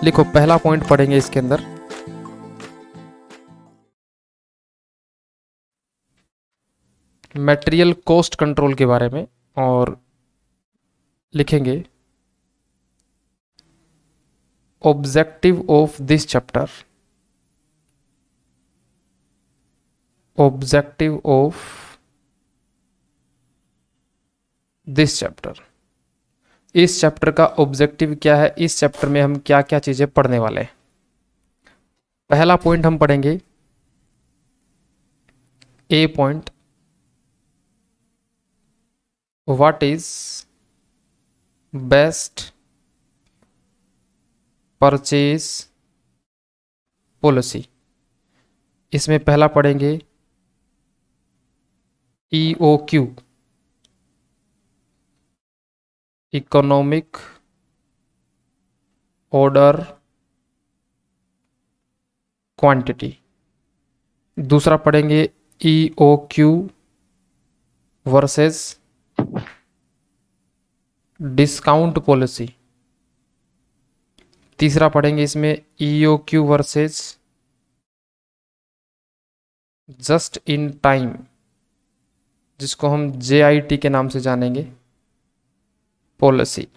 लिखो, पहला पॉइंट पढ़ेंगे इसके अंदर, मटेरियल कॉस्ट कंट्रोल के बारे में, और लिखेंगे objective of this chapter, objective of this chapter. इस चैप्टर का ऑब्जेक्टिव क्या है, इस चैप्टर में हम क्या क्या चीजें पढ़ने वाले हैं। पहला पॉइंट हम पढ़ेंगे A point, what is best purchase policy. इसमें पहला पढ़ेंगे EOQ, इकोनॉमिक ऑर्डर क्वांटिटी। दूसरा पढ़ेंगे EOQ वर्सेस डिस्काउंट पॉलिसी। तीसरा पढ़ेंगे इसमें EOQ versus just in time, जिसको हम JIT के नाम से जानेंगे, पॉलिसी।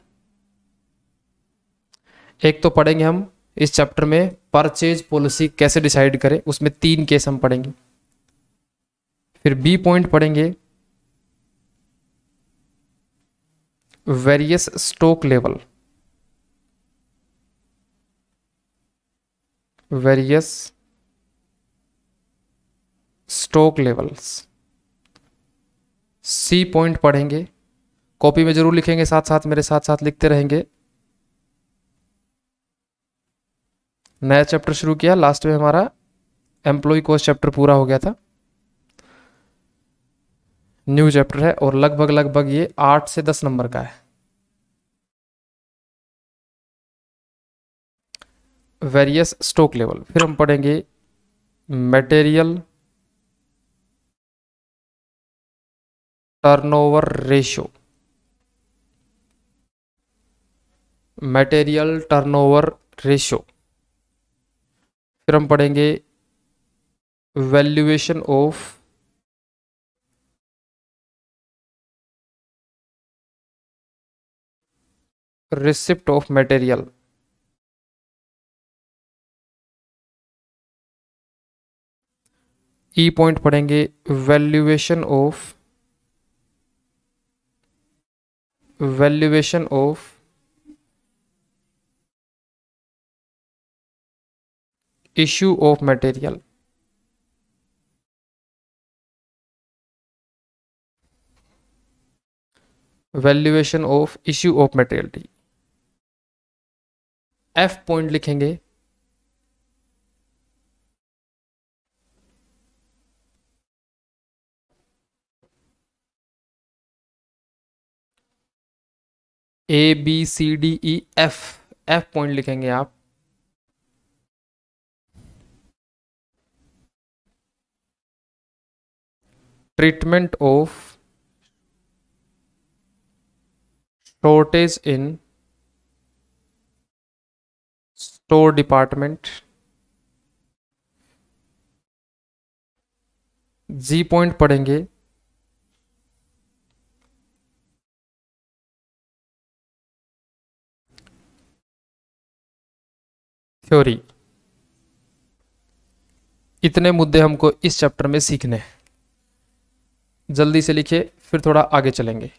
एक तो पढ़ेंगे हम इस चैप्टर में परचेज पॉलिसी कैसे डिसाइड करें, उसमें 3 केस हम पढ़ेंगे। फिर बी पॉइंट पढ़ेंगे various stock level, various stock levels. C point पढ़ेंगे, कॉपी में जरूर लिखेंगे, साथ साथ मेरे साथ साथ लिखते रहेंगे। नया चैप्टर शुरू किया, लास्ट में हमारा एम्प्लॉय कॉस्ट चैप्टर पूरा हो गया था, न्यू चैप्टर है, और लगभग लगभग ये 8 से 10 नंबर का है। Various stock level. फिर हम पढ़ेंगे material turnover ratio, material turnover ratio. फिर हम पढ़ेंगे valuation of receipt of material. E point पढ़ेंगे valuation of issue of material. Valuation of issue of material. F point लिखेंगे ABCDEF, एफ पॉइंट लिखेंगे आप treatment of shortage in store department. G point पढ़ेंगे theory. इतने मुद्दे हमको इस chapter में सीखने हैं, जल्दी से लिखिए, फिर थोड़ा आगे चलेंगे।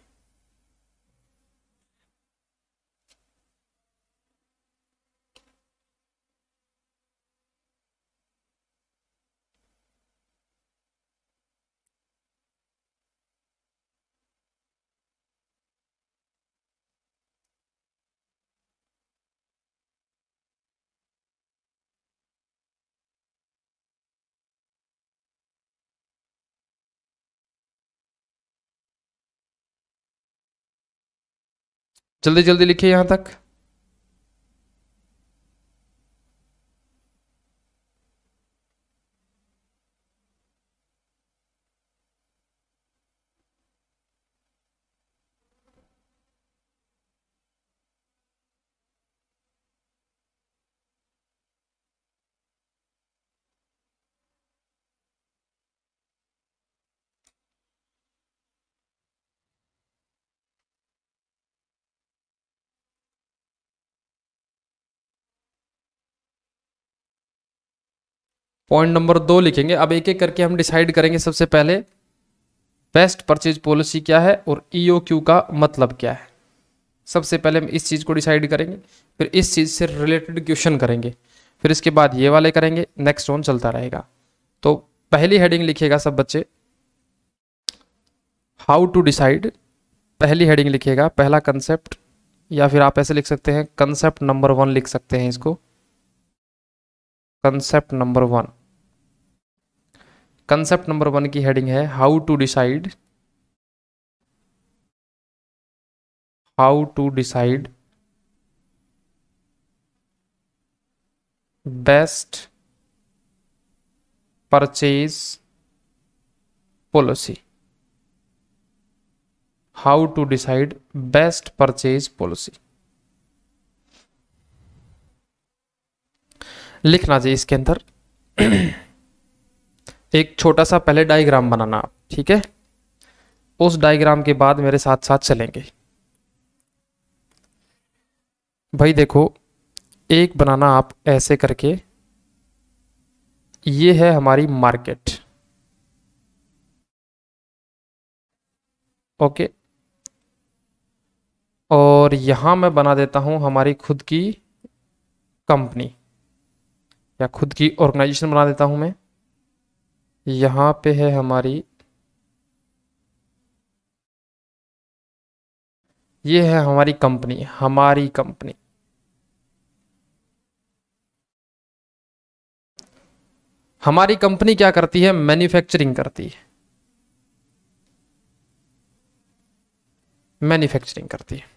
जल्दी जल्दी लिखिए यहां तक। पॉइंट नंबर 2 लिखेंगे। अब एक एक करके हम डिसाइड करेंगे। सबसे पहले बेस्ट परचेज पॉलिसी क्या है और ईओक्यू का मतलब क्या है। सबसे पहले हम इस चीज़ को डिसाइड करेंगे, फिर इस चीज़ से रिलेटेड क्वेश्चन करेंगे, फिर इसके बाद ये वाले करेंगे, नेक्स्ट ऑन चलता रहेगा। तो पहली हेडिंग लिखिएगा सब बच्चे, हाउ टू डिसाइड। पहली हेडिंग लिखिएगा, पहला कंसेप्ट, या फिर आप ऐसे लिख सकते हैं कंसेप्ट नंबर 1 लिख सकते हैं इसको। कंसेप्ट नंबर 1, कंसेप्ट नंबर 1 की हेडिंग है how to decide, how to decide best purchase policy. How to decide best purchase policy लिखना चाहिए इसके अंदर। एक छोटा सा पहले डायग्राम बनाना आप, ठीक है। उस डायग्राम के बाद मेरे साथ साथ चलेंगे। भाई देखो, एक बनाना आप ऐसे करके, ये है हमारी मार्केट, ओके। और यहां मैं बना देता हूं हमारी खुद की कंपनी या खुद की ऑर्गेनाइजेशन बना देता हूं मैं। यहां पे है हमारी, ये है हमारी कंपनी, हमारी कंपनी। हमारी कंपनी क्या करती है? मैन्युफैक्चरिंग करती है, मैन्युफैक्चरिंग करती है।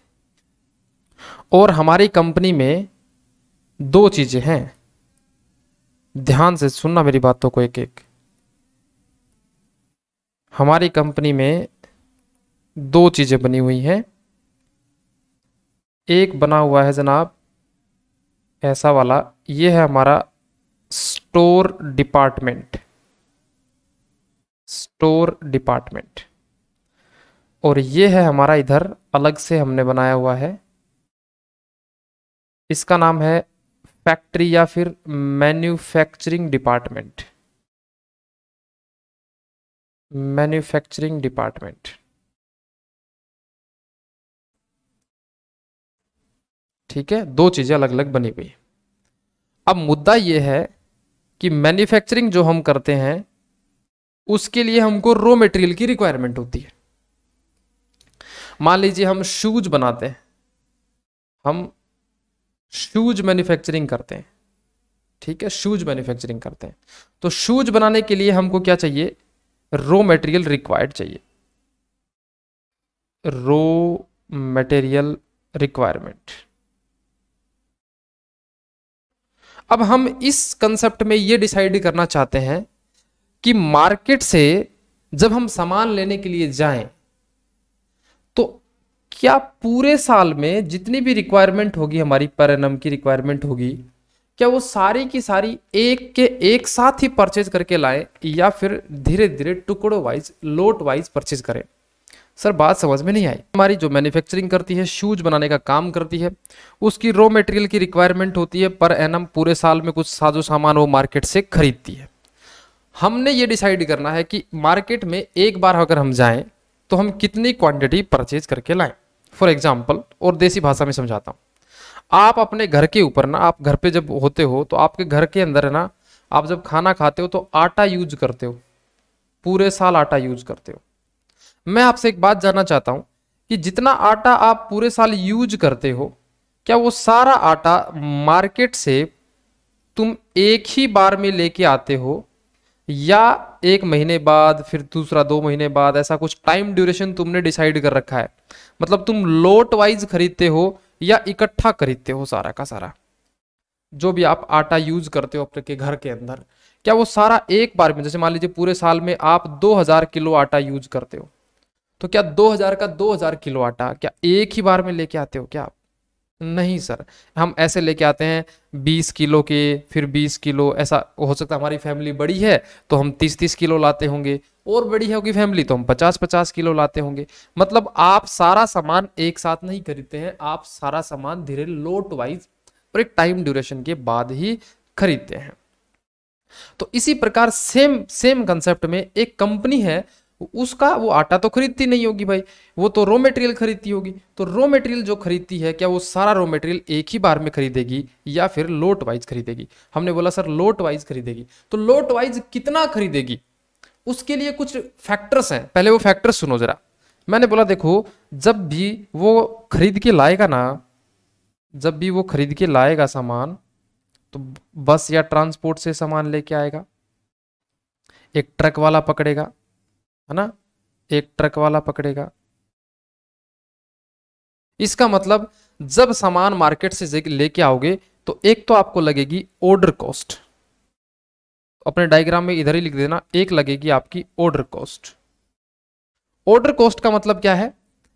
और हमारी कंपनी में दो चीजें हैं, ध्यान से सुनना मेरी बातों को एक एक। हमारी कंपनी में दो चीजें बनी हुई हैं। एक बना हुआ है जनाब ऐसा वाला, ये है हमारा स्टोर डिपार्टमेंट, स्टोर डिपार्टमेंट। और ये है हमारा इधर अलग से हमने बनाया हुआ है, इसका नाम है फैक्ट्री या फिर मैन्युफैक्चरिंग डिपार्टमेंट, मैन्युफैक्चरिंग डिपार्टमेंट, ठीक है। दो चीजें अलग अलग बनी हुई। अब मुद्दा यह है कि मैन्युफैक्चरिंग जो हम करते हैं उसके लिए हमको रॉ मटेरियल की रिक्वायरमेंट होती है। मान लीजिए हम शूज बनाते हैं, हम शूज मैन्युफैक्चरिंग करते हैं, ठीक है, शूज मैन्युफैक्चरिंग करते हैं। तो शूज बनाने के लिए हमको क्या चाहिए? रॉ मटेरियल रिक्वायर्ड चाहिए, रॉ मटेरियल रिक्वायरमेंट। अब हम इस कंसेप्ट में ये डिसाइड करना चाहते हैं कि मार्केट से जब हम सामान लेने के लिए जाएं तो क्या पूरे साल में जितनी भी रिक्वायरमेंट होगी, हमारी पर एनम की रिक्वायरमेंट होगी, क्या वो सारी की सारी एक के एक साथ ही परचेज करके लाएं या फिर धीरे धीरे टुकड़ों वाइज, लोट वाइज परचेज करें? सर बात समझ में नहीं आई। हमारी जो मैन्युफैक्चरिंग करती है, शूज बनाने का काम करती है, उसकी रॉ मटेरियल की रिक्वायरमेंट होती है पर एनम, पूरे साल में कुछ साजो सामान वो मार्केट से खरीदती है। हमने ये डिसाइड करना है कि मार्केट में एक बार अगर हम जाएं तो हम कितनी क्वांटिटी परचेज करके लाएं। फॉर एग्जाम्पल, और देसी भाषा में समझाता हूं, आप अपने घर के ऊपर ना, आप घर पे जब होते हो तो आपके घर के अंदर है ना, आप जब खाना खाते हो तो आटा यूज करते हो, पूरे साल आटा यूज करते हो। मैं आपसे एक बात जानना चाहता हूं कि जितना आटा आप पूरे साल यूज करते हो, क्या वो सारा आटा मार्केट से तुम एक ही बार में लेके आते हो या एक महीने बाद, फिर दूसरा 2 महीने बाद, ऐसा कुछ टाइम ड्यूरेशन तुमने डिसाइड कर रखा है? मतलब तुम लोट वाइज खरीदते हो या इकट्ठा खरीदते हो सारा का सारा? जो भी आप आटा यूज करते हो अपने घर के अंदर, क्या वो सारा एक बार में, जैसे मान लीजिए पूरे साल में आप 2000 किलो आटा यूज करते हो, तो क्या 2000 का 2000 किलो आटा क्या एक ही बार में लेके आते हो क्या आप? नहीं सर, हम ऐसे लेके आते हैं 20 किलो के, फिर 20 किलो, ऐसा हो सकता है हमारी फैमिली बड़ी है तो हम 30-30 किलो लाते होंगे, और बड़ी होगी फैमिली तो हम 50-50 किलो लाते होंगे। मतलब आप सारा सामान एक साथ नहीं खरीदते हैं, आप सारा सामान धीरे लोट वाइज और एक टाइम ड्यूरेशन के बाद ही खरीदते हैं। तो इसी प्रकार सेम सेम कंसेप्ट में एक कंपनी है, उसका वो आटा तो खरीदती नहीं होगी भाई, वो तो रॉ मटेरियल खरीदती होगी। तो रॉ मटेरियल जो खरीदती है, क्या वो सारा रॉ मटेरियल एक ही बार में खरीदेगी या फिर लोट वाइज खरीदेगी? हमने बोला सर लोट वाइज खरीदेगी। तो लोट वाइज कितना खरीदेगी, उसके लिए कुछ फैक्टर्स हैं, पहले वो फैक्टर्स सुनो जरा। मैंने बोला देखो, जब भी वो खरीद के लाएगा ना, जब भी वो खरीद के लाएगा सामान, तो बस या ट्रांसपोर्ट से सामान लेके आएगा, एक ट्रक वाला पकड़ेगा, है ना, एक ट्रक वाला पकड़ेगा। इसका मतलब जब सामान मार्केट से लेके आओगे तो एक तो आपको लगेगी ऑर्डर कॉस्ट, अपने डायग्राम में इधर ही लिख देना, एक लगेगी आपकी ऑर्डर कॉस्ट। ऑर्डर कॉस्ट का मतलब क्या है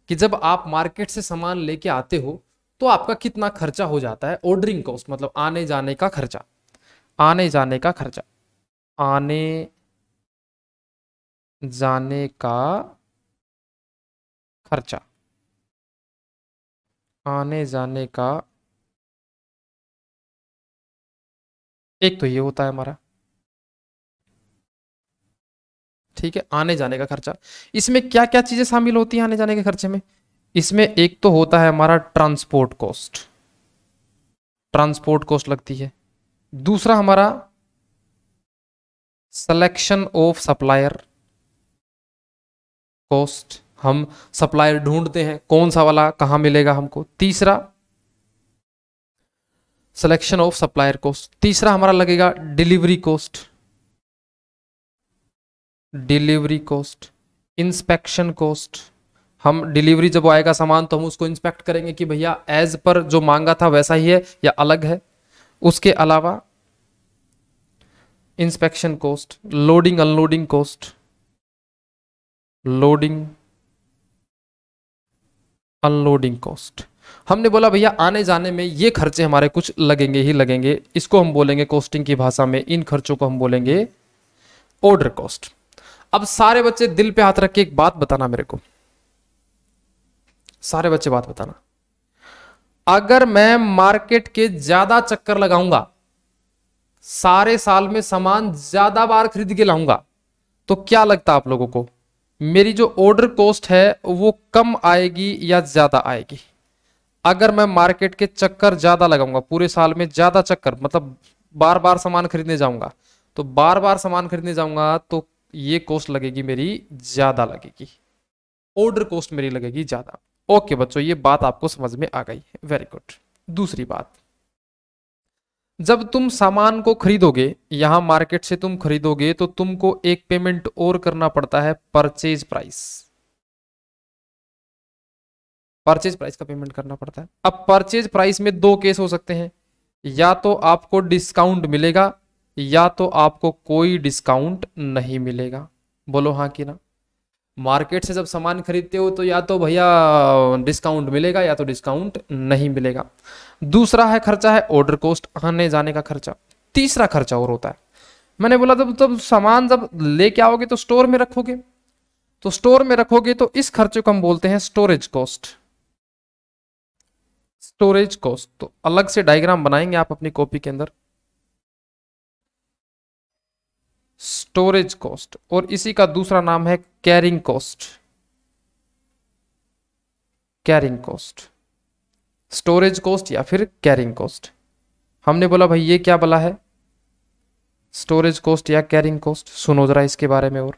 कि जब आप मार्केट से सामान लेके आते हो तो आपका कितना खर्चा हो जाता है, ऑर्डरिंग कॉस्ट मतलब आने जाने का खर्चा, आने जाने का खर्चा, आने जाने का खर्चा, आने जाने का, एक तो ये होता है हमारा, ठीक है, आने जाने का खर्चा। इसमें क्या क्या चीजें शामिल होती हैं आने जाने के खर्चे में? इसमें एक तो होता है हमारा ट्रांसपोर्ट कॉस्ट, ट्रांसपोर्ट कॉस्ट लगती है। दूसरा हमारा सिलेक्शन ऑफ सप्लायर कॉस्ट, हम सप्लायर ढूंढते हैं कौन सा वाला कहां मिलेगा हमको। तीसरा सिलेक्शन ऑफ सप्लायर कॉस्ट। तीसरा हमारा लगेगा delivery cost, delivery cost, inspection cost. हम डिलीवरी जब आएगा सामान तो हम उसको इंस्पेक्ट करेंगे कि भैया एज पर जो मांगा था वैसा ही है या अलग है। उसके अलावा inspection cost, loading unloading cost, loading unloading cost. हमने बोला भैया आने जाने में ये खर्चे हमारे कुछ लगेंगे ही लगेंगे, इसको हम बोलेंगे कॉस्टिंग की भाषा में, इन खर्चों को हम बोलेंगे ऑर्डर कॉस्ट। अब सारे बच्चे दिल पे हाथ रख के एक बात बताना मेरे को, सारे बच्चे बात बताना, अगर मैं मार्केट के ज्यादा चक्कर लगाऊंगा, सारे साल में सामान ज्यादा बार खरीद के लाऊंगा, तो क्या लगता है आप लोगों को मेरी जो ऑर्डर कॉस्ट है वो कम आएगी या ज्यादा आएगी? अगर मैं मार्केट के चक्कर ज्यादा लगाऊंगा, पूरे साल में ज्यादा चक्कर मतलब बार बार सामान खरीदने जाऊंगा, तो बार बार सामान खरीदने जाऊंगा तो ये कॉस्ट लगेगी मेरी ज्यादा लगेगी, ऑर्डर कॉस्ट मेरी लगेगी ज्यादा। ओके बच्चों, ये बात आपको समझ में आ गई, वेरी गुड। दूसरी बात, जब तुम सामान को खरीदोगे, यहां मार्केट से तुम खरीदोगे, तो तुमको एक पेमेंट और करना पड़ता है, परचेज प्राइस, परचेज प्राइस का पेमेंट करना पड़ता है। अब परचेज प्राइस में दो केस हो सकते हैं, या तो आपको डिस्काउंट मिलेगा या तो आपको कोई डिस्काउंट नहीं मिलेगा। बोलो हाँ कि ना? मार्केट से जब सामान खरीदते हो तो या तो भैया डिस्काउंट मिलेगा या तो डिस्काउंट नहीं मिलेगा। दूसरा है खर्चा है ऑर्डर कॉस्ट, आने जाने का खर्चा। तीसरा खर्चा और होता है, मैंने बोला तब सामान जब लेके आओगे तो स्टोर में रखोगे, तो स्टोर में रखोगे तो इस खर्चे को हम बोलते हैं स्टोरेज कॉस्ट, स्टोरेज कॉस्ट। तो अलग से डायग्राम बनाएंगे आप अपनी कॉपी के अंदर, स्टोरेज कॉस्ट, और इसी का दूसरा नाम है carrying cost, carrying cost, storage cost या फिर कैरिंग कॉस्ट। हमने बोला भाई ये क्या बोला है, स्टोरेज कॉस्ट या कैरिंग कॉस्ट। सुनो जरा इसके बारे में और,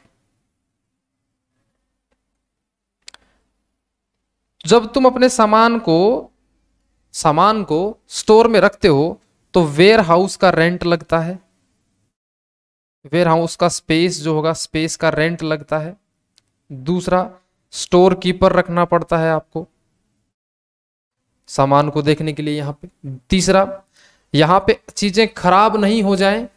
जब तुम अपने सामान को स्टोर में रखते हो तो वेयर हाउस का रेंट लगता है, वेयर हाउस का स्पेस जो होगा, स्पेस का रेंट लगता है। दूसरा स्टोर कीपर रखना पड़ता है आपको सामान को देखने के लिए यहां पे। तीसरा, यहां पे चीजें खराब नहीं हो जाएं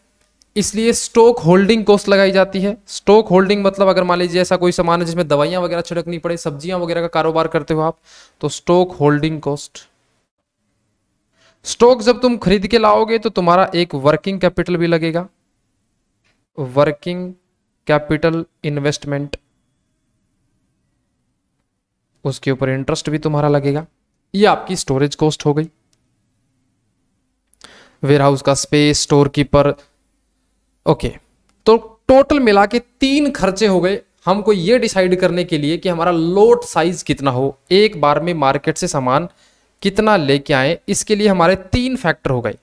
इसलिए स्टॉक होल्डिंग कॉस्ट लगाई जाती है। स्टॉक होल्डिंग मतलब अगर मान लीजिए ऐसा कोई सामान है जिसमें दवाइयां वगैरह छिड़कनी पड़े, सब्जियां वगैरह का कारोबार करते हो आप, तो स्टॉक होल्डिंग कॉस्ट। स्टॉक जब तुम खरीद के लाओगे तो तुम्हारा एक वर्किंग कैपिटल भी लगेगा, वर्किंग कैपिटल इन्वेस्टमेंट, उसके ऊपर इंटरेस्ट भी तुम्हारा लगेगा। ये आपकी स्टोरेज कॉस्ट हो गई। वेयरहाउस का स्पेस, स्टोर कीपर, ओके, तो टोटल मिला के 3 खर्चे हो गए हमको ये डिसाइड करने के लिए कि हमारा लोट साइज कितना हो, एक बार में मार्केट से सामान कितना लेके आए। इसके लिए हमारे 3 फैक्टर हो गए।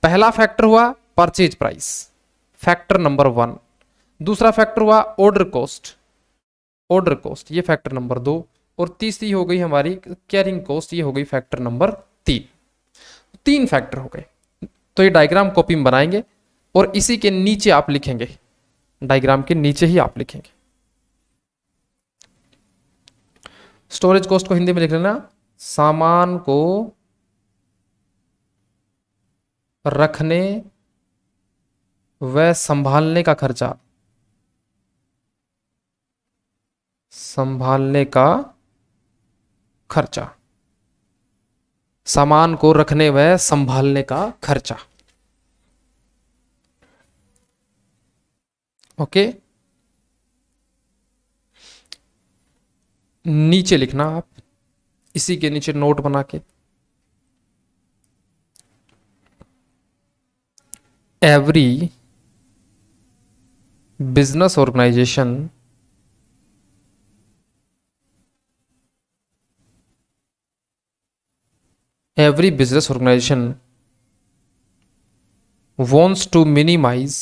पहला फैक्टर हुआ परचेज प्राइस, फैक्टर नंबर 1। दूसरा फैक्टर हुआ ऑर्डर कॉस्ट, ऑर्डर कॉस्ट ये फैक्टर नंबर 2। और तीसरी हो गई हमारी कैरिंग कॉस्ट, ये हो गई फैक्टर नंबर 3। 3 फैक्टर हो गए। तो ये डायग्राम कॉपी में बनाएंगे और इसी के नीचे आप लिखेंगे, डायग्राम के नीचे ही आप लिखेंगे। स्टोरेज कॉस्ट को हिंदी में लिख लेना, सामान को रखने व संभालने का खर्चा, संभालने का खर्चा, सामान को रखने व संभालने का खर्चा। ओके, नीचे लिखना आप, इसी के नीचे नोट बना के, every business organisation every business organization wants to minimize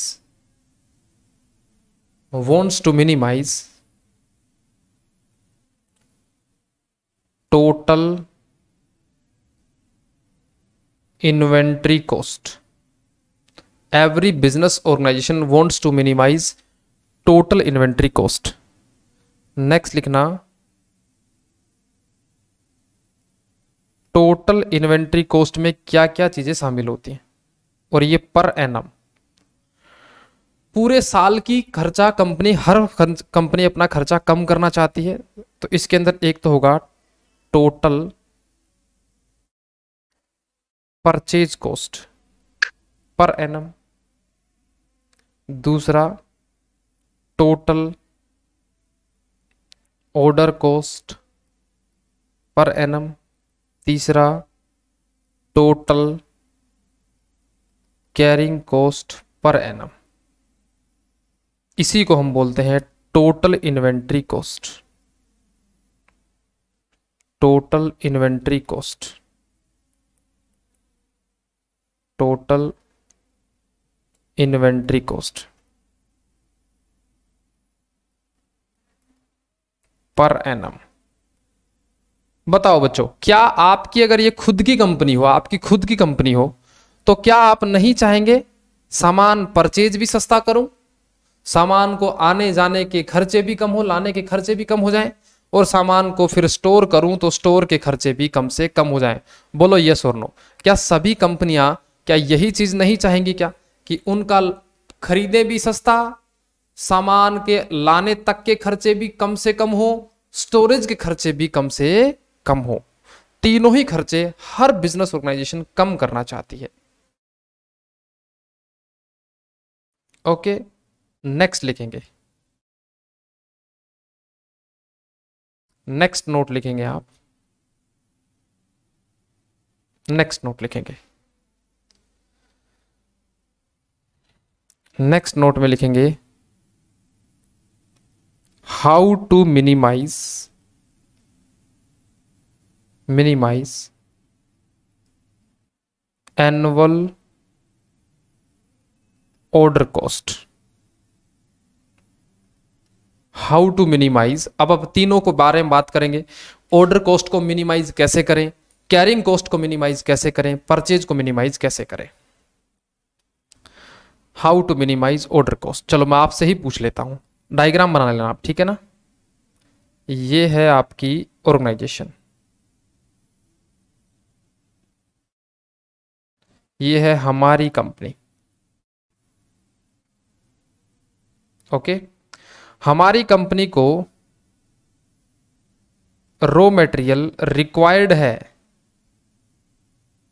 total inventory cost. Every business organization wants to minimize total inventory cost. Next लिखना, टोटल इन्वेंट्री कॉस्ट में क्या क्या चीजें शामिल होती हैं, और ये पर एनम, पूरे साल की खर्चा कंपनी, हर कंपनी अपना खर्चा कम करना चाहती है। तो इसके अंदर एक तो होगा total purchase cost per annum, दूसरा total order cost per annum, तीसरा total carrying cost per annum. इसी को हम बोलते हैं total inventory cost, total inventory cost, total inventory cost per annum. बताओ बच्चों, क्या आपकी अगर ये खुद की कंपनी हो, आपकी खुद की कंपनी हो, तो क्या आप नहीं चाहेंगे सामान परचेज भी सस्ता करूं, सामान को आने जाने के खर्चे भी कम हो, लाने के खर्चे भी कम हो जाएं, और सामान को फिर स्टोर करूं तो स्टोर के खर्चे भी कम से कम हो जाएं? बोलो यस और नो। क्या सभी कंपनियां क्या यही चीज नहीं चाहेंगी क्या, कि उनका खरीदे भी सस्ता, सामान के लाने तक के खर्चे भी कम से कम हो, स्टोरेज के खर्चे भी कम से कम हो? तीनों ही खर्चे हर बिजनेस ऑर्गेनाइजेशन कम करना चाहती है। ओके, नेक्स्ट लिखेंगे, नेक्स्ट नोट लिखेंगे आप, नेक्स्ट नोट लिखेंगे, नेक्स्ट नोट में लिखेंगे how to minimise annual order cost. How to minimise, अब तीनों को बारे में बात करेंगे। ऑर्डर कॉस्ट को मिनिमाइज कैसे करें, कैरिंग कॉस्ट को मिनिमाइज कैसे करें, परचेज को मिनिमाइज कैसे करें। How to minimise order cost. चलो मैं आपसे ही पूछ लेता हूं, डायग्राम बना लेना आप, ठीक है ना। ये है आपकी ऑर्गेनाइजेशन, ये है हमारी कंपनी। ओके, हमारी कंपनी को रॉ मटेरियल रिक्वायर्ड है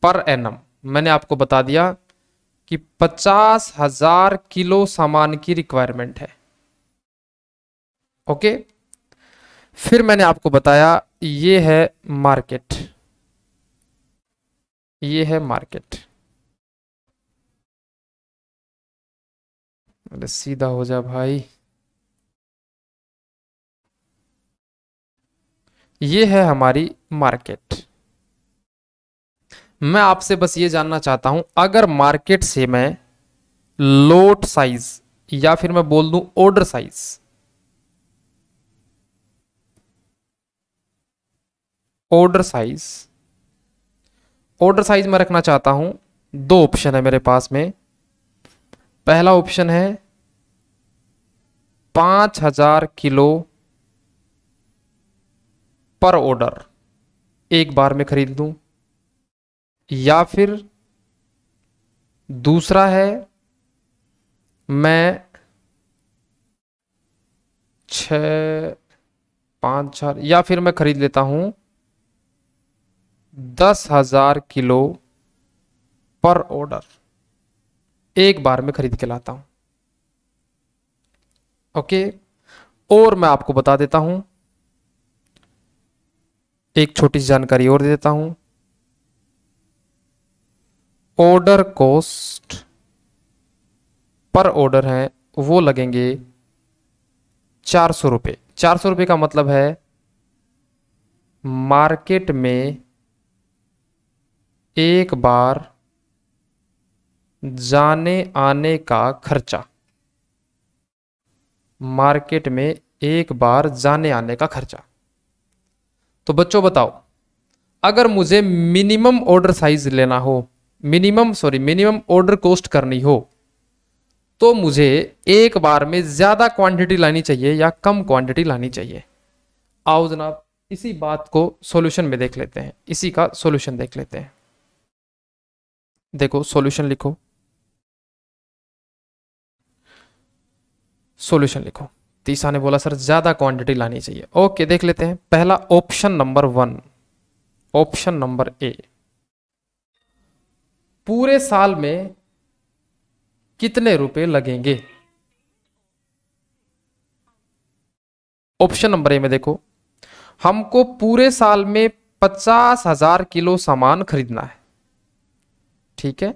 पर एनम, मैंने आपको बता दिया कि 50,000 किलो सामान की रिक्वायरमेंट है। ओके, फिर मैंने आपको बताया ये है मार्केट, ये है मार्केट, अरे सीधा हो जा भाई। ये है हमारी मार्केट। मैं आपसे बस ये जानना चाहता हूं, अगर मार्केट से मैं लोट साइज या फिर मैं बोल दूं order size, order size order size मैं रखना चाहता हूं, दो ऑप्शन है मेरे पास में। पहला ऑप्शन है 5,000 किलो पर ऑर्डर, एक बार में खरीद लूं। या फिर दूसरा है मैं 5,000 या फिर मैं खरीद लेता हूं 10,000 किलो पर ऑर्डर, एक बार में खरीद के लाता हूं। ओके। और मैं आपको बता देता हूं, एक छोटी सी जानकारी और दे देता हूं। ऑर्डर कॉस्ट पर ऑर्डर है वो लगेंगे 400 रुपये। 400 रुपये का मतलब है मार्केट में एक बार जाने आने का खर्चा, मार्केट में एक बार जाने आने का खर्चा। तो बच्चों बताओ, अगर मुझे मिनिमम ऑर्डर साइज लेना हो, मिनिमम ऑर्डर कॉस्ट करनी हो, तो मुझे एक बार में ज्यादा क्वांटिटी लानी चाहिए या कम क्वांटिटी लानी चाहिए? आओ जनाब इसी बात को सॉल्यूशन में देख लेते हैं, इसी का सॉल्यूशन देख लेते हैं। देखो सॉल्यूशन लिखो, सॉल्यूशन लिखो। तीसरा ने बोला सर ज्यादा क्वांटिटी लानी चाहिए। ओके देख लेते हैं। पहला ऑप्शन नंबर 1, ऑप्शन नंबर ए, पूरे साल में कितने रुपए लगेंगे? ऑप्शन नंबर ए में देखो, हमको पूरे साल में 50,000 किलो सामान खरीदना है। ठीक है,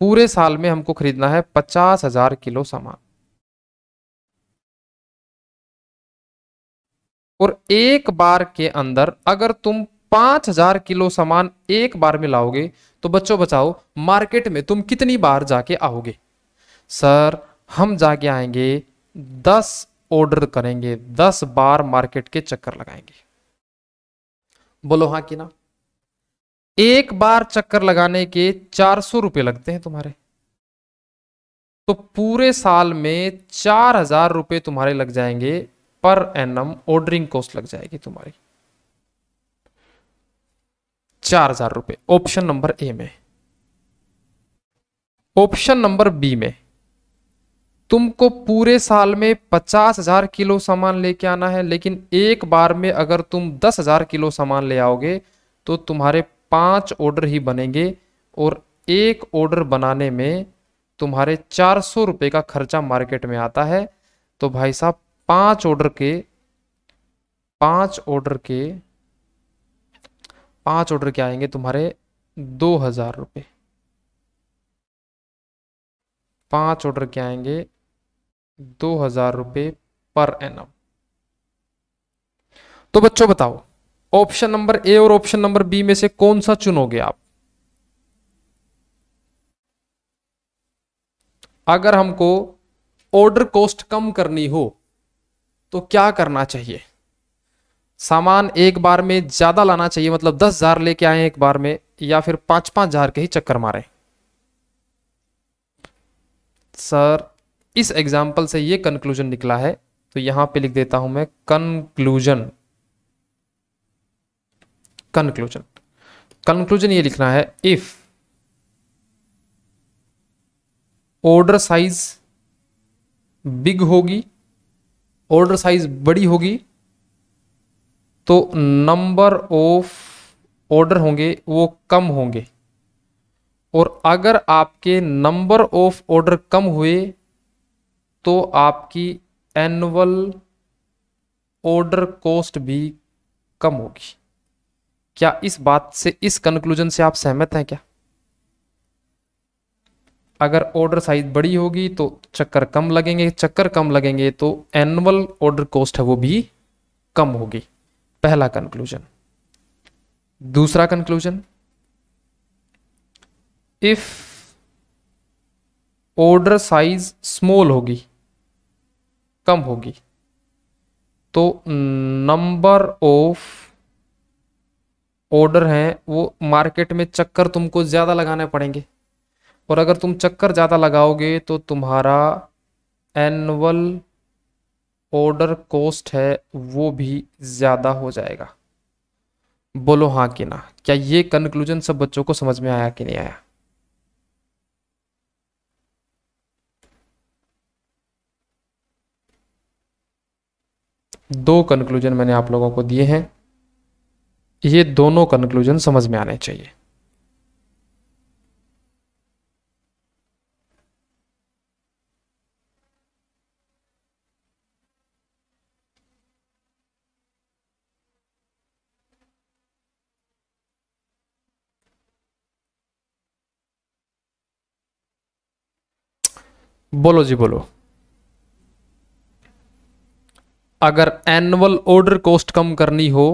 पूरे साल में हमको खरीदना है 50,000 किलो सामान, और एक बार के अंदर अगर तुम 5,000 किलो सामान एक बार में लाओगे तो बच्चों बताओ मार्केट में तुम कितनी बार जाके आओगे? सर हम जाके आएंगे 10 ऑर्डर करेंगे, 10 बार मार्केट के चक्कर लगाएंगे। बोलो हाँ कि ना? एक बार चक्कर लगाने के 400 रुपये लगते हैं तुम्हारे, तो पूरे साल में 4,000 रुपये तुम्हारे लग जाएंगे, पर एनम ऑर्डरिंग कॉस्ट लग जाएगी तुम्हारी 4,000 रुपये। ऑप्शन नंबर ए में। ऑप्शन नंबर बी में तुमको पूरे साल में 50,000 किलो सामान लेके आना है, लेकिन एक बार में अगर तुम 10,000 किलो सामान ले आओगे तो तुम्हारे 5 ऑर्डर ही बनेंगे, और एक ऑर्डर बनाने में तुम्हारे 400 रुपये का खर्चा मार्केट में आता है। तो भाई साहब 5 ऑर्डर के आएंगे तुम्हारे 2,000 रुपये। 5 ऑर्डर के आएंगे 2,000 रुपये पर एनम। तो बच्चों बताओ ऑप्शन नंबर ए और ऑप्शन नंबर बी में से कौन सा चुनोगे आप? अगर हमको ऑर्डर कॉस्ट कम करनी हो तो क्या करना चाहिए? सामान एक बार में ज्यादा लाना चाहिए, मतलब 10,000 लेके आए एक बार में, या फिर 5,000 के ही चक्कर मारे? सर इस एग्जाम्पल से ये कंक्लूजन निकला है, तो यहां पे लिख देता हूं मैं कंक्लूजन। कंक्लूजन कंक्लूजन ये लिखना है, इफ ऑर्डर साइज बिग होगी, ऑर्डर साइज बड़ी होगी, तो नंबर ऑफ ऑर्डर होंगे वो कम होंगे, और अगर आपके नंबर ऑफ ऑर्डर कम हुए तो आपकी एनुअल ऑर्डर कॉस्ट भी कम होगी। क्या इस बात से, इस कंक्लूजन से आप सहमत हैं क्या? अगर ऑर्डर साइज बड़ी होगी तो चक्कर कम लगेंगे, चक्कर कम लगेंगे तो एनुअल ऑर्डर कॉस्ट है वो भी कम होगी। पहला कंक्लूजन। दूसरा conclusion, if order size small होगी, कम होगी, तो नंबर ऑफ ऑर्डर हैं वो मार्केट में चक्कर तुमको ज्यादा लगाने पड़ेंगे, और अगर तुम चक्कर ज्यादा लगाओगे तो तुम्हारा एनुअल ऑर्डर कॉस्ट है वो भी ज्यादा हो जाएगा। बोलो हाँ कि ना। क्या ये कंक्लूजन सब बच्चों को समझ में आया कि नहीं आया? दो कंक्लूजन मैंने आप लोगों को दिए हैं, ये दोनों कंक्लूजन समझ में आने चाहिए। बोलो जी बोलो। अगर एनुअल ऑर्डर कॉस्ट कम करनी हो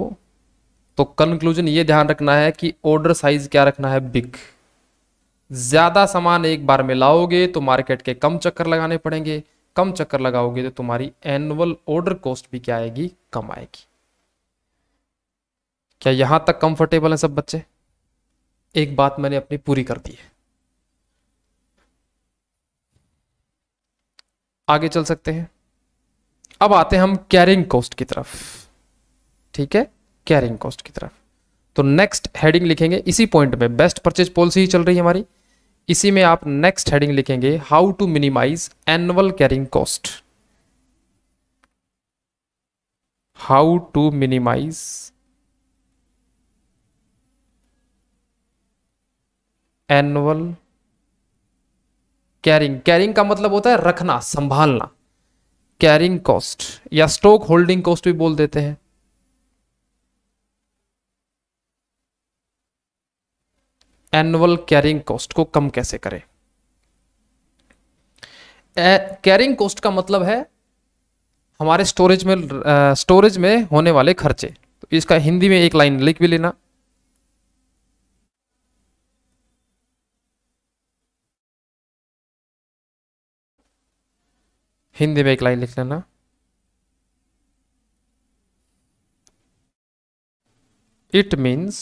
तो कंक्लूजन ये ध्यान रखना है कि ऑर्डर साइज क्या रखना है, बिग। ज्यादा सामान एक बार में लाओगे तो मार्केट के कम चक्कर लगाने पड़ेंगे, कम चक्कर लगाओगे तो तुम्हारी एनुअल ऑर्डर कॉस्ट भी क्या आएगी, कम आएगी। क्या यहां तक कंफर्टेबल है सब बच्चे? एक बात मैंने अपनी पूरी कर दी है, आगे चल सकते हैं। अब आते हैं हम कैरिंग कॉस्ट की तरफ। ठीक है, कैरिंग कॉस्ट की तरफ। तो नेक्स्ट हेडिंग लिखेंगे इसी पॉइंट में, बेस्ट परचेज पॉलिसी ही चल रही है हमारी, इसी में आप नेक्स्ट हेडिंग लिखेंगे how to minimise annual carrying cost. How to minimise annual carrying. Carrying का मतलब होता है रखना, संभालना। कैरिंग कॉस्ट या स्टॉक होल्डिंग कॉस्ट भी बोल देते हैं। एनुअल कैरिंग कॉस्ट को कम कैसे करें? कैरिंग कॉस्ट का मतलब है हमारे स्टोरेज में होने वाले खर्चे। तो इसका हिंदी में एक लाइन लिख भी लेना। हिंदी में एक लाइन लिख लेना, it means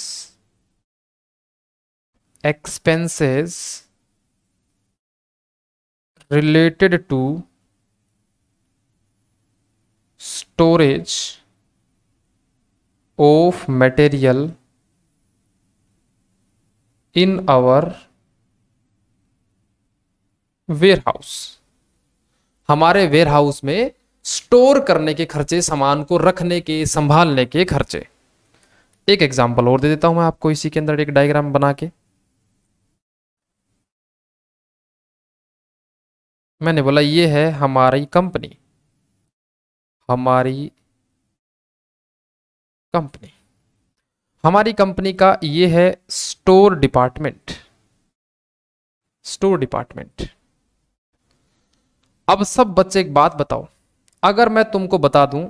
expenses related to storage of material in our warehouse। हमारे वेयरहाउस में स्टोर करने के खर्चे, सामान को रखने के, संभालने के खर्चे। एक एग्जांपल और दे देता हूं मैं आपको इसी के अंदर एक डायग्राम बना के। मैंने बोला ये है हमारी कंपनी, हमारी कंपनी, हमारी कंपनी का ये है स्टोर डिपार्टमेंट, स्टोर डिपार्टमेंट। अब सब बच्चे एक बात बताओ, अगर मैं तुमको बता दूं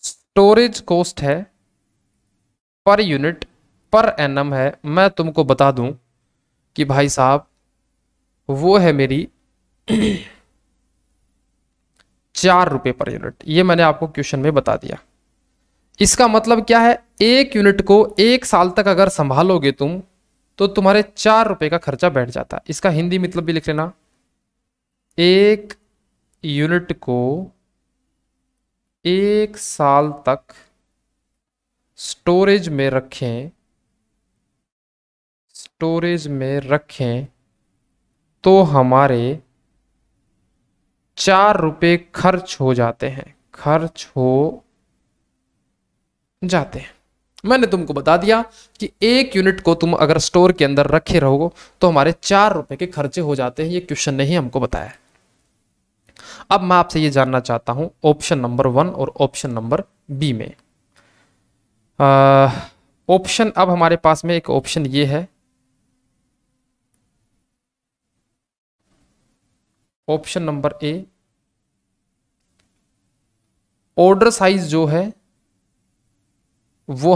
स्टोरेज कॉस्ट है पर यूनिट पर एनम है, मैं तुमको बता दूं कि भाई साहब वो है मेरी 4 रुपए पर यूनिट। ये मैंने आपको क्वेश्चन में बता दिया। इसका मतलब क्या है, एक यूनिट को 1 साल तक अगर संभालोगे तुम तो तुम्हारे 4 रुपए का खर्चा बैठ जाता है। इसका हिंदी मतलब भी लिख लेना, एक यूनिट को 1 साल तक स्टोरेज में रखें, स्टोरेज में रखें तो हमारे 4 रुपए खर्च हो जाते हैं, खर्च हो जाते हैं। मैंने तुमको बता दिया कि एक यूनिट को तुम अगर स्टोर के अंदर रखे रहोगे तो हमारे 4 रुपए के खर्चे हो जाते हैं। ये क्वेश्चन ने ही हमको बताया। अब मैं आपसे ये जानना चाहता हूं ऑप्शन नंबर 1 और ऑप्शन नंबर बी में। ऑप्शन अब हमारे पास में एक ऑप्शन ये है ऑप्शन नंबर ए, ऑर्डर साइज जो है वो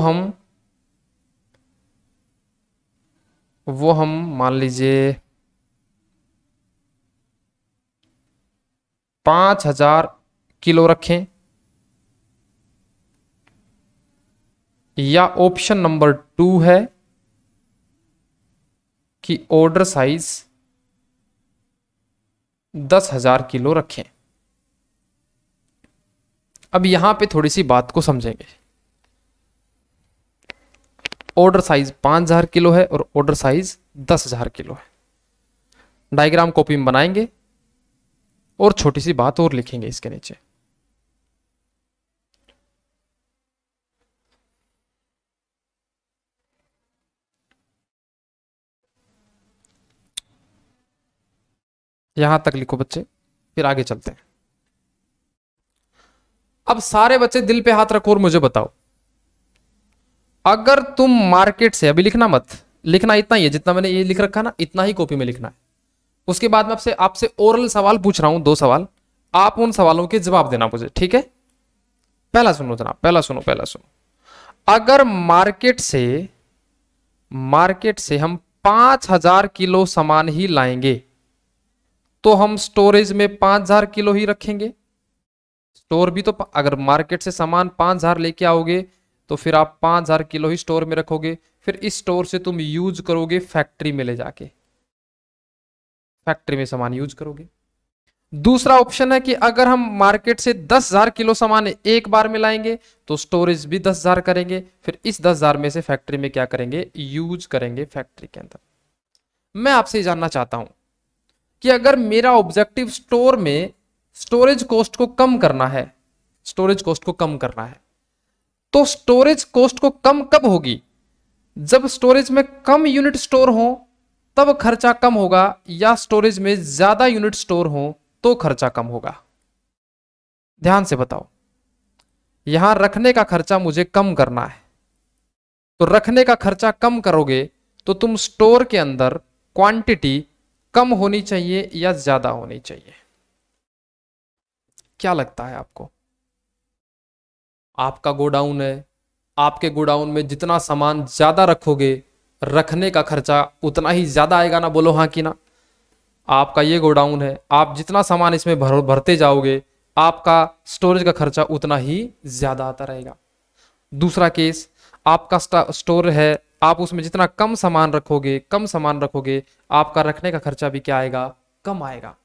हम मान लीजिए 5,000 किलो रखें, या ऑप्शन नंबर 2 है कि ऑर्डर साइज 10,000 किलो रखें। अब यहां पे थोड़ी सी बात को समझेंगे। ऑर्डर साइज 5,000 किलो है और ऑर्डर साइज 10,000 किलो है। डायग्राम कॉपी में बनाएंगे और छोटी सी बात और लिखेंगे इसके नीचे। यहां तक लिखो बच्चे, फिर आगे चलते हैं। अब सारे बच्चे दिल पे हाथ रखो और मुझे बताओ, अगर तुम मार्केट से, अभी लिखना मत, लिखना इतना ही है जितना मैंने ये लिख रखा ना, इतना ही कॉपी में लिखना है। उसके बाद में आपसे आपसे ओरल सवाल पूछ रहा हूं, 2 सवाल, आप उन सवालों के जवाब देना मुझे, ठीक है? पहला सुनो जनाब, पहला सुनो। अगर मार्केट से हम 5,000 किलो सामान ही लाएंगे तो हम स्टोरेज में 5,000 किलो ही रखेंगे। स्टोर भी तो, अगर मार्केट से सामान 5,000 लेके आओगे तो फिर आप 5,000 किलो ही स्टोर में रखोगे, फिर इस स्टोर से तुम यूज करोगे फैक्ट्री में ले जाके, फैक्ट्री में सामान यूज करोगे। दूसरा ऑप्शन है कि अगर हम मार्केट से 10,000 किलो सामान एक बार में लाएंगे तो स्टोरेज भी 10,000 करेंगे, फिर इस 10,000 में से फैक्ट्री में क्या करेंगे, यूज करेंगे फैक्ट्री के अंदर। मैं आपसे जानना चाहता हूं कि अगर मेरा ऑब्जेक्टिव स्टोर में स्टोरेज कॉस्ट को कम करना है, स्टोरेज कॉस्ट को कम करना है, तो स्टोरेज कॉस्ट को कम कब होगी? जब स्टोरेज में कम यूनिट स्टोर हो तब खर्चा कम होगा, या स्टोरेज में ज्यादा यूनिट स्टोर हो तो खर्चा कम होगा? ध्यान से बताओ। यहां रखने का खर्चा मुझे कम करना है, तो रखने का खर्चा कम करोगे तो तुम स्टोर के अंदर क्वांटिटी कम होनी चाहिए या ज्यादा होनी चाहिए? क्या लगता है आपको? आपका गोडाउन है, आपके गोडाउन में जितना सामान ज्यादा रखोगे रखने का खर्चा उतना ही ज्यादा आएगा ना? बोलो हाँ कि ना। आपका ये गोडाउन है, आप जितना सामान इसमें भरते जाओगे आपका स्टोरेज का खर्चा उतना ही ज्यादा आता रहेगा। दूसरा केस, आपका स्टोर है, आप उसमें जितना कम सामान रखोगे आपका रखने का खर्चा भी क्या आएगा, कम आएगा।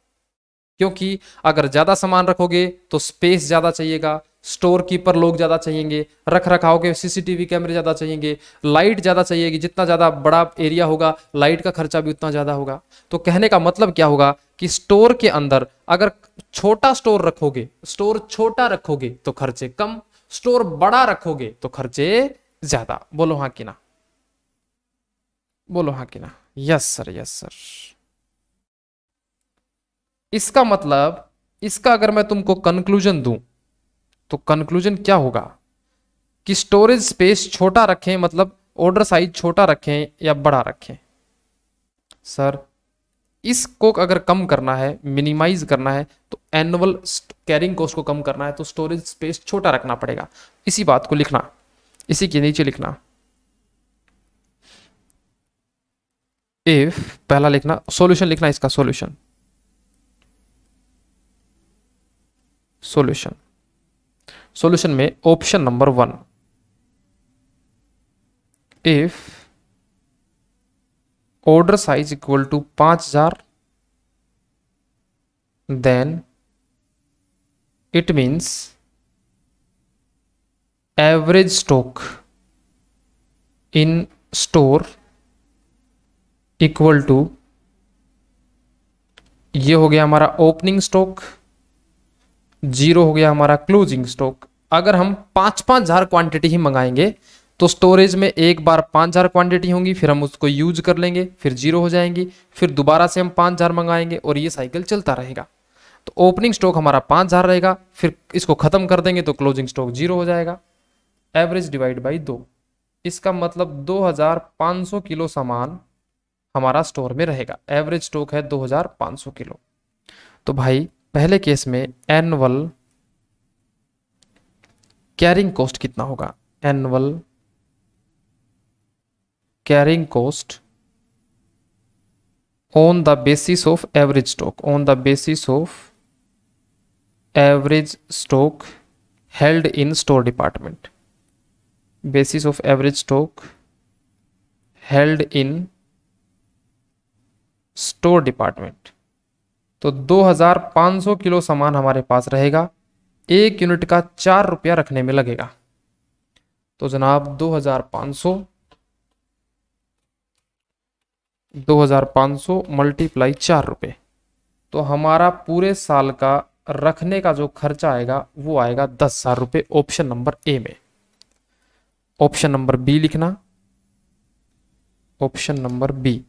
क्योंकि अगर ज्यादा सामान रखोगे तो स्पेस ज्यादा चाहिएगा, स्टोर कीपर लोग ज्यादा चाहिएंगे, रख रखाव के सीसीटीवी कैमरे ज्यादा चाहिएंगे, लाइट ज्यादा चाहिएगी, जितना ज्यादा बड़ा एरिया होगा लाइट का खर्चा भी उतना ज्यादा होगा। तो कहने का मतलब क्या होगा कि स्टोर के अंदर अगर छोटा स्टोर छोटा रखोगे तो खर्चे कम, स्टोर बड़ा रखोगे तो खर्चे ज्यादा। बोलो हाँ कि ना, बोलो हाँ कि ना। Yes sir, yes sir. इसका मतलब, इसका अगर मैं तुमको कंक्लूजन दूं तो कंक्लूजन क्या होगा कि स्टोरेज स्पेस छोटा रखें, मतलब ऑर्डर साइज छोटा रखें या बड़ा रखें? सर इसको अगर कम करना है, मिनिमाइज करना है, तो एनुअल कैरिंग कॉस्ट को कम करना है तो स्टोरेज स्पेस छोटा रखना पड़ेगा। इसी बात को लिखना, इसी के नीचे लिखना, इफ, पहला लिखना, सॉल्यूशन लिखना, इसका सॉल्यूशन, सॉल्यूशन में option number 1, if order size equal to 5,000 then it means average stock in store equal to, ये हो गया हमारा ओपनिंग स्टॉक, 0 हो गया हमारा क्लोजिंग स्टॉक। अगर हम 5,000 क्वांटिटी ही मंगाएंगे तो स्टोरेज में एक बार 5,000 क्वांटिटी होंगी, फिर हम उसको यूज कर लेंगे, फिर 0 हो जाएंगी, फिर दोबारा से हम 5,000 मंगाएंगे और ये साइकिल चलता रहेगा। तो ओपनिंग स्टॉक हमारा 5,000 रहेगा, फिर इसको खत्म कर देंगे तो क्लोजिंग स्टॉक 0 हो जाएगा। एवरेज डिवाइड बाई 2, इसका मतलब 2,500 किलो सामान हमारा स्टोर में रहेगा। एवरेज स्टॉक है 2,500 किलो। तो भाई पहले केस में एनुअल कैरिंग कॉस्ट कितना होगा? Annual carrying cost on the basis of average stock, on the basis of average stock held in store department, basis of average stock held in store department। तो 2500 kilo सामान हमारे पास रहेगा, 1 unit का 4 रुपया रखने में लगेगा। तो जनाब 2500 मल्टीप्लाई 4 रुपये, तो हमारा पूरे साल का रखने का जो खर्चा आएगा वो आएगा 10,000 रुपये। ऑप्शन नंबर ए में। ऑप्शन नंबर बी लिखना, option number B.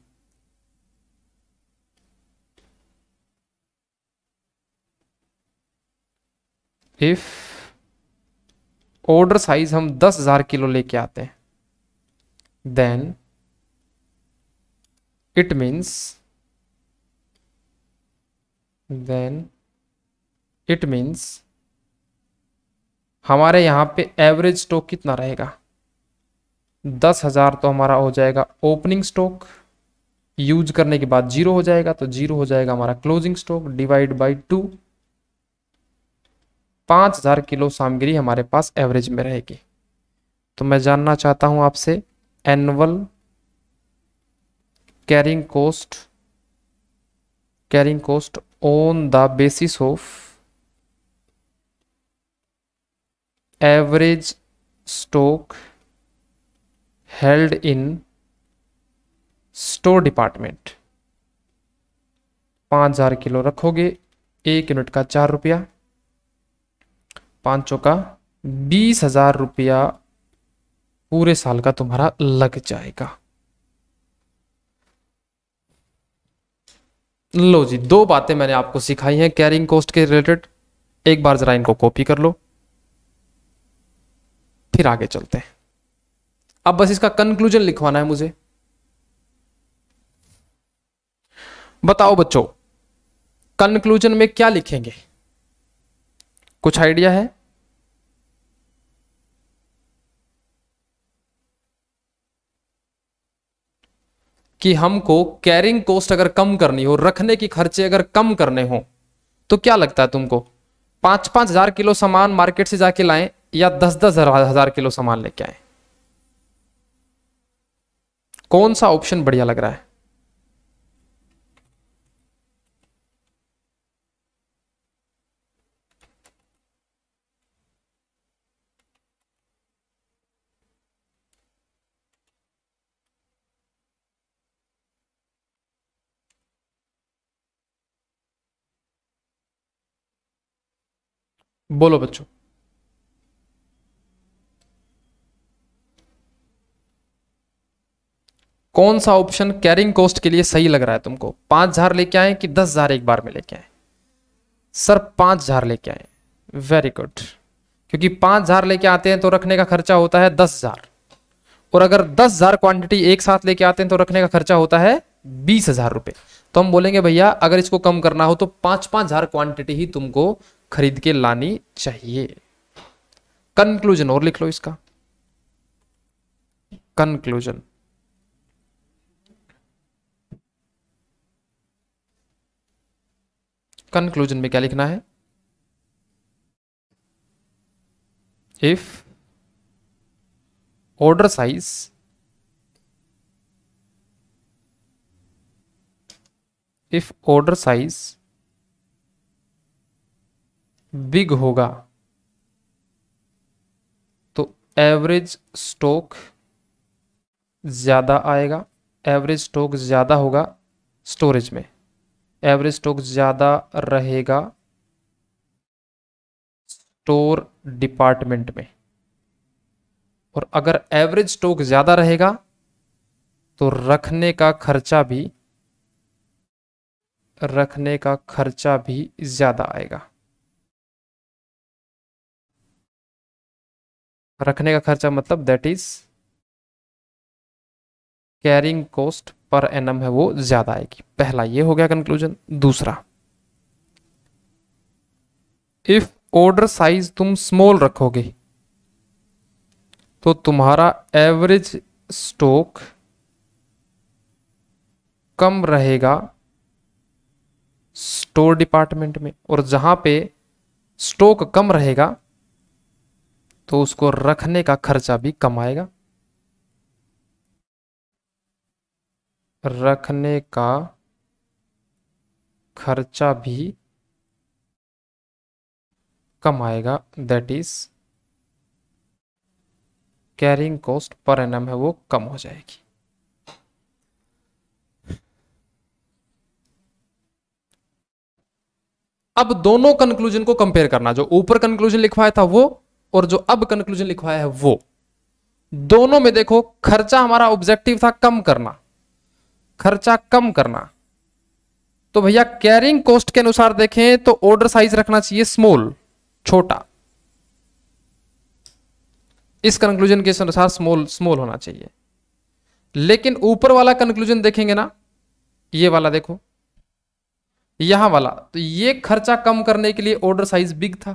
If order size हम 10,000 किलो लेके आते हैं, देन it means हमारे यहां पे एवरेज स्टॉक कितना रहेगा? 10,000 तो हमारा हो जाएगा ओपनिंग स्टॉक, यूज करने के बाद 0 हो जाएगा, तो 0 हो जाएगा हमारा closing stock, divide by 2। 5,000 kilo सामग्री हमारे पास एवरेज में रहेगी। तो मैं जानना चाहता हूं आपसे annual carrying cost on the basis of average stock held in store department। 5,000 kilo रखोगे, 1 यूनिट का 4 रुपया, 5 चौका 20,000 रुपया पूरे साल का तुम्हारा लग जाएगा। लो जी, 2 बातें मैंने आपको सिखाई हैं कैरिंग कॉस्ट के रिलेटेड, एक बार जरा इनको कॉपी कर लो, फिर आगे चलते हैं। अब बस इसका कंक्लूजन लिखवाना है मुझे। बताओ बच्चों, कंक्लूजन में क्या लिखेंगे? कुछ आइडिया है? कि हमको कैरिंग कॉस्ट अगर कम करनी हो, रखने की खर्चे अगर कम करने हो, तो क्या लगता है तुमको? 5-5 हजार किलो सामान मार्केट से जाके लाएं या 10-10 हजार किलो सामान लेके आए? कौन सा ऑप्शन बढ़िया लग रहा है? बोलो बच्चों। कौन सा ऑप्शन कैरिंग कॉस्ट के लिए सही लग रहा है तुमको? 5,000 लेके आए कि 10,000 एक बार में लेके आए? सर 5,000 लेके आए। वेरी गुड, क्योंकि 5,000 लेके आते हैं तो रखने का खर्चा होता है 10,000, और अगर 10,000 क्वांटिटी एक साथ लेके आते हैं तो रखने का खर्चा होता है 20,000 रुपए। तो हम बोलेंगे भैया अगर इसको कम करना हो तो 5-5 हजार क्वांटिटी ही तुमको खरीद के लानी चाहिए। कंक्लूजन और लिख लो इसका, कंक्लूजन। कंक्लूजन में क्या लिखना है? इफ ऑर्डर साइज बिग होगा तो एवरेज स्टॉक ज्यादा आएगा, एवरेज स्टॉक ज्यादा होगा स्टोरेज में, एवरेज स्टॉक ज्यादा रहेगा स्टोर डिपार्टमेंट में, और अगर एवरेज स्टॉक ज्यादा रहेगा तो रखने का खर्चा भी ज्यादा आएगा। रखने का खर्चा मतलब that is carrying cost per annum है वो ज्यादा आएगी। पहला ये हो गया कंक्लूजन। दूसरा, इफ ऑर्डर साइज तुम स्मॉल रखोगे तो तुम्हारा एवरेज स्टॉक कम रहेगा स्टोर डिपार्टमेंट में, और जहां पे स्टॉक कम रहेगा तो उसको रखने का खर्चा भी कम आएगा। रखने का खर्चा भी कम आएगा, that is carrying cost per annum है वो कम हो जाएगी। अब दोनों कंक्लूजन को कंपेयर करना, जो ऊपर कंक्लूजन लिखवाया था वो और जो अब कंक्लूजन लिखवाया है वो, दोनों में देखो खर्चा हमारा ऑब्जेक्टिव था कम करना, खर्चा कम करना, तो भैया कैरिंग कॉस्ट के अनुसार देखें तो ऑर्डर साइज रखना चाहिए स्मॉल, छोटा। इस कंक्लूजन के अनुसार स्मॉल स्मॉल होना चाहिए। लेकिन ऊपर वाला कंक्लूजन देखेंगे ना, ये वाला देखो, यहां वाला, तो ये खर्चा कम करने के लिए ऑर्डर साइज बिग था,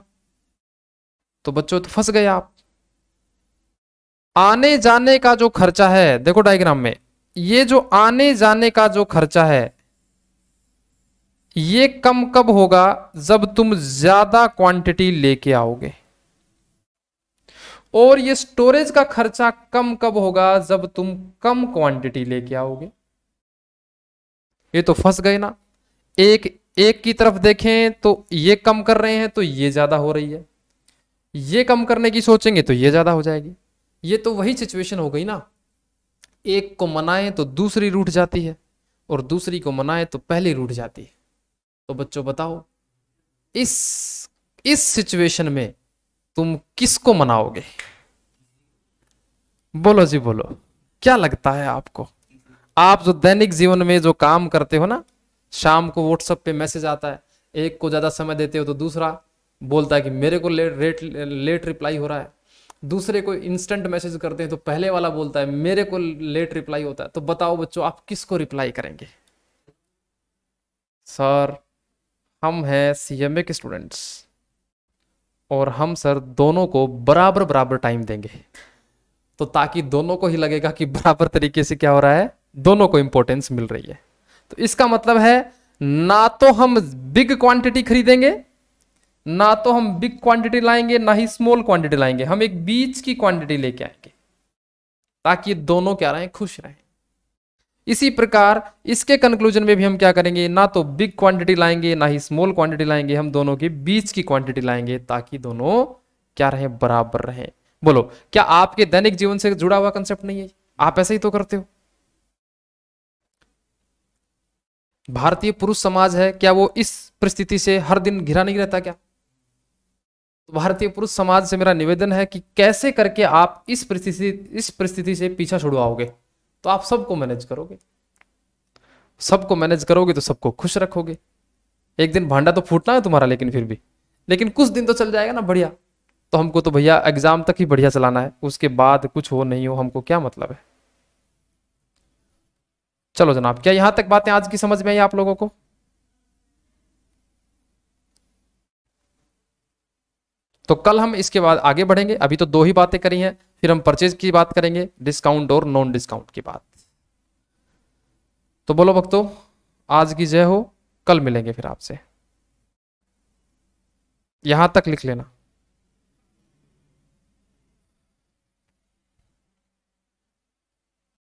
तो बच्चों तो फंस गए आप। आने जाने का जो खर्चा है, देखो डायग्राम में, ये जो आने जाने का जो खर्चा है ये कम कब होगा, जब तुम ज्यादा क्वांटिटी लेके आओगे। और ये स्टोरेज का खर्चा कम कब होगा, जब तुम कम क्वांटिटी लेके आओगे। ये तो फंस गए ना। एक की तरफ देखें तो ये कम कर रहे हैं तो ये ज्यादा हो रही है, ये कम करने की सोचेंगे तो ये ज्यादा हो जाएगी। ये तो वही सिचुएशन हो गई ना, एक को मनाए तो दूसरी रूठ जाती है और दूसरी को मनाए तो पहली रूठ जाती है। तो बच्चों बताओ इस सिचुएशन में तुम किसको मनाओगे? बोलो जी बोलो, क्या लगता है आपको? आप जो दैनिक जीवन में जो काम करते हो ना, शाम को व्हाट्सएप पे मैसेज आता है, एक को ज्यादा समय देते हो तो दूसरा बोलता है कि मेरे को लेट रिप्लाई हो रहा है, दूसरे को इंस्टेंट मैसेज करते हैं तो पहले वाला बोलता है मेरे को लेट रिप्लाई होता है। तो बताओ बच्चों आप किसको रिप्लाई करेंगे? सर हम हैं सीएमए के स्टूडेंट्स और हम सर दोनों को बराबर बराबर टाइम देंगे, तो ताकि दोनों को ही लगेगा कि बराबर तरीके से क्या हो रहा है, दोनों को इंपॉर्टेंस मिल रही है। तो इसका मतलब है ना तो हम बिग क्वांटिटी खरीदेंगे, ना तो हम बिग क्वांटिटी लाएंगे, ना ही स्मॉल क्वांटिटी लाएंगे, हम एक बीच की क्वांटिटी लेके आएंगे ताकि दोनों क्या रहें, खुश रहें। इसी प्रकार इसके कंक्लूजन में भी हम क्या करेंगे, ना तो बिग क्वांटिटी लाएंगे ना ही स्मॉल क्वांटिटी लाएंगे, हम दोनों के बीच की क्वांटिटी लाएंगे ताकि दोनों क्या रहें, बराबर रहें। बोलो क्या आपके दैनिक जीवन से जुड़ा हुआ कंसेप्ट नहीं है? आप ऐसे ही तो करते हो। भारतीय पुरुष समाज है, क्या वो इस परिस्थिति से हर दिन घिरा नहीं रहता क्या? तो भारतीय पुरुष समाज से मेरा निवेदन है कि कैसे करके आप इस परिस्थिति से पीछा छुड़वाओगे, तो आप सबको मैनेज करोगे, सबको मैनेज करोगे तो सबको खुश रखोगे। एक दिन भांडा तो फूटना है तुम्हारा, लेकिन कुछ दिन तो चल जाएगा ना बढ़िया। तो हमको तो भैया एग्जाम तक ही बढ़िया चलाना है, उसके बाद कुछ हो नहीं हो हमको क्या मतलब है। चलो जनाब, क्या यहां तक बातें आज की समझ में आई आप लोगों को? तो कल हम इसके बाद आगे बढ़ेंगे। अभी तो दो ही बातें करी हैं, फिर हम परचेज की बात करेंगे, डिस्काउंट और नॉन डिस्काउंट की बात। तो बोलो भक्तों, आज की जय हो। कल मिलेंगे फिर आपसे। यहां तक लिख लेना।